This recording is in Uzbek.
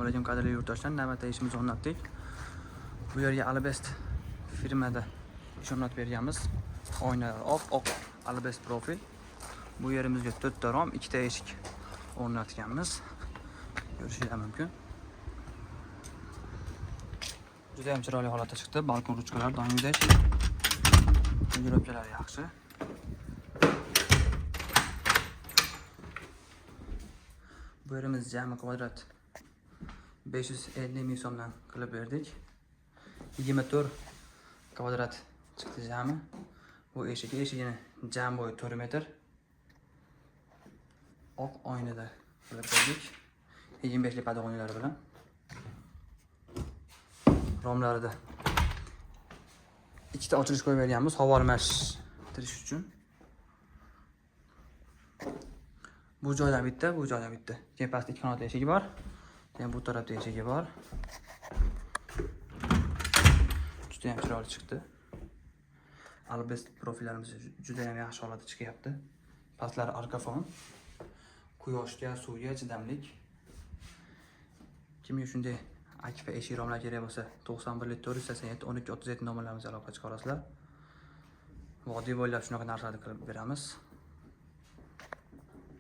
Assalomu alaykum qadrli yurtdoshlar. Navbatdagi ishimizni o'rnatdik. Bu yerga Albest firmada ishonat berganmiz. Oynalar oq Albest profil. Bu yerimizga 4 ta rom, 2 ta eshik o'rnatganmiz. Ko'rishingiz mumkin. Juda ham chiroyli holatda chiqdi. Balkon ruchkalari doimgidek. Yo'lakchalar yaxshi. Bu yerimiz jami kvadrat 550 ming so'mdan qilib berdik. 24 kvadrat chiqdi jami. Bu eshigini jam bo'yi 4 metr. Oq oynada qilib berdik. 25 lik padog'onlar bilan. Romlarida ikkita ochilish qo'yib berganmiz, havo almashtirish uchun. Bu joydan bitta, bu joydan bitta. Keyin pastda 2 qanotli eshigi bor. Keyin bu tarafda eshigi bor. Juda ham chiroyli chiqdi. Albest profillarimiz juda ham yaxshi holatda chiqyapti. Pastlari arka-fon. Quyoshga, suvga chidamlik. Kimga shunday akfa eshik romlar kerak bo'lsa, 91 487 12 37 nomerlarimizga aloqa chiqarasizlar. Vodiy bo'ylab shunaqa narsalarni qilib beramiz.